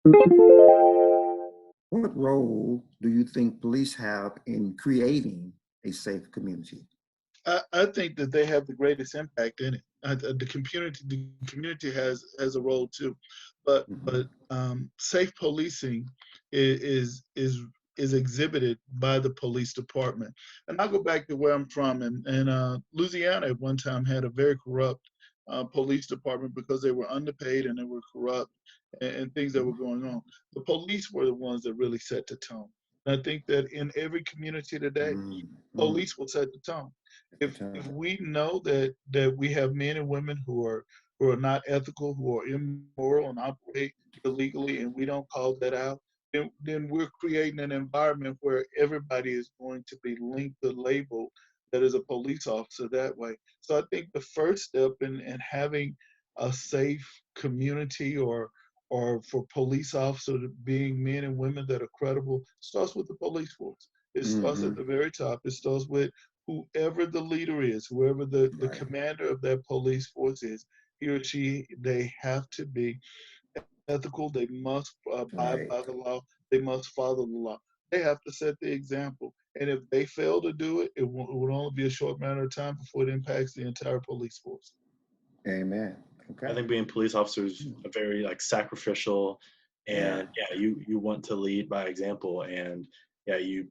What role do you think police have in creating a safe community? I think that they have the greatest impact in it. The community has a role too, but Mhm. safe policing is exhibited by the police department. And I'll go back to where I'm from. And Louisiana at one time had a very corrupt police department because they were underpaid and they were corrupt and things that were going on. The police were the ones that really set the tone. And I think that in every community today, Mm, mm, police will set the tone. at the If time. we know that we have men and women who are not ethical, who are immoral and operate illegally, and we don't call that out, then we're creating an environment where everybody is going to be linked the label that is a police officer that way. So I think the first step in having a safe community or for police officers being men and women that are credible starts with the police force. It starts at Hmm. the very top. It starts with whoever the leader is, whoever the Right, commander of that police force is, he or she, they have to be ethical. They must abide right. by the law. They must follow the law. They have to set the example. And if they fail to do it, it would only be a short matter of time before it impacts the entire police force. Amen. I Okay. think being police officers Mm. are very like sacrificial, Yeah. and yeah, you want to lead by example, and yeah, you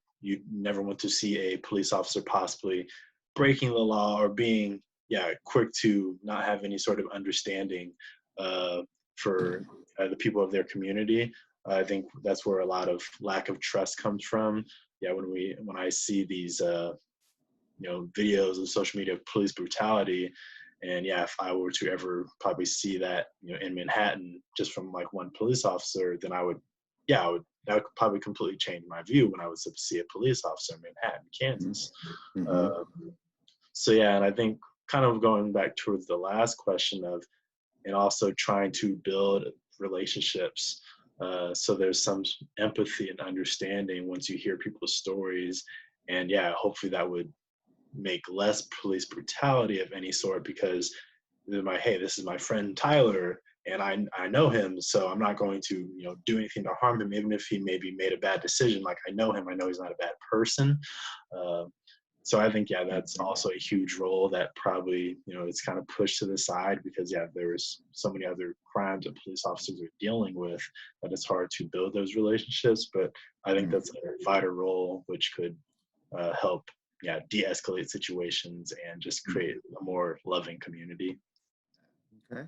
never want to see a police officer possibly breaking the law or being quick to not have any sort of understanding uh, for the people of their community. I think that's where a lot of lack of trust comes from. Yeah, when I see these videos of social media of police brutality, and yeah, if I were to ever probably see that in Manhattan just from like one police officer, then I would that would probably completely change my view when I was to see a police officer in Manhattan, Hmm. Kansas. Hmm. uh, so yeah, and I think kind of going back towards the last question of, and also trying to build relationships, so there's some empathy and understanding once you hear people's stories, and yeah, hopefully that would make less police brutality of any sort, because hey, this is my friend Tyler, and I know him, so I'm not going to do anything to harm him, even if he maybe made a bad decision. Like, I know him, I know he's not a bad person. uh, so I think that's also a huge role that probably it's kind of pushed to the side, because there's so many other crimes that police officers are dealing with that it's hard to build those relationships. But I think that's a vital role which could help de-escalate situations and just create a more loving community. Okay.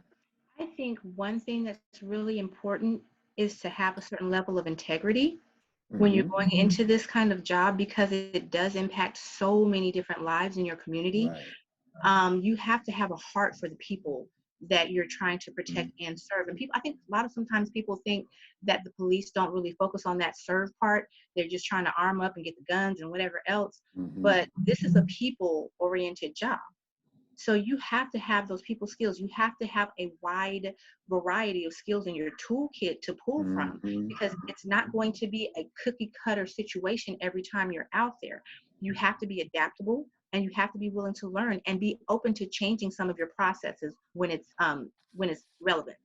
I think one thing that's really important is to have a certain level of integrity when you're Hmm. going into this kind of job, because it does impact so many different lives in your community. Right. You have to have a heart for the people that you're trying to protect Mm-hmm. and serve. And people, I think a lot of sometimes people think that the police don't really focus on that serve part. They're just trying to arm up and get the guns and whatever else. Hmm. But this is a people oriented job. So you have to have those people skills. You have to have a wide variety of skills in your toolkit to pull from, Hmm. because it's not going to be a cookie cutter situation every time you're out there. You have to be adaptable, and you have to be willing to learn and be open to changing some of your processes when it's relevant.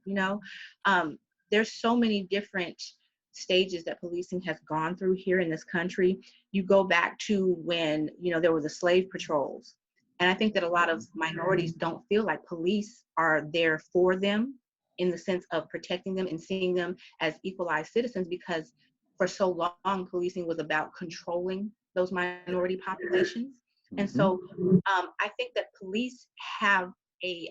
Um, there's so many different stages that policing has gone through here in this country. You go back to when there were the slave patrols, and I think that a lot of minorities don't feel like police are there for them in the sense of protecting them and seeing them as equalized citizens, because for so long, policing was about controlling those minority populations. And Hmm. so I think that police have a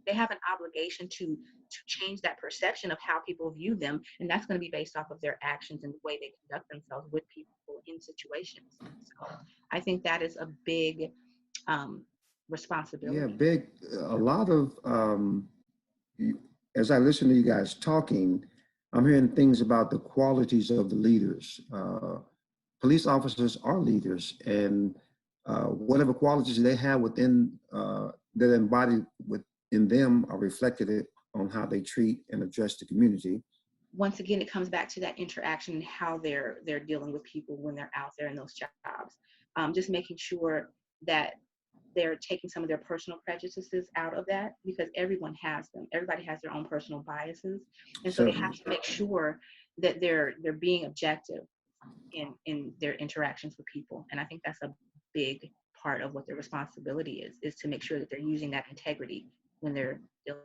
they have an obligation to change that perception of how people view them, and that's going to be based off of their actions and the way they conduct themselves with people in situations. So I think that is a big um, Yeah, responsibility. big. A lot of you- as I listen to you guys talking, I'm hearing things about the qualities of the leaders. Police officers are leaders, and whatever qualities they have within that embodied within them are reflected on how they treat and address the community. Once again, it comes back to that interaction and how they're dealing with people when they're out there in those jobs. Just making sure that they're taking some of their personal prejudices out of that, because everyone has them. Everybody has their own personal biases. And so they have Certainly. to make sure that they're being objective in their interactions with people. And I think that's a big part of what their responsibility is to make sure that they're using that integrity when they're dealing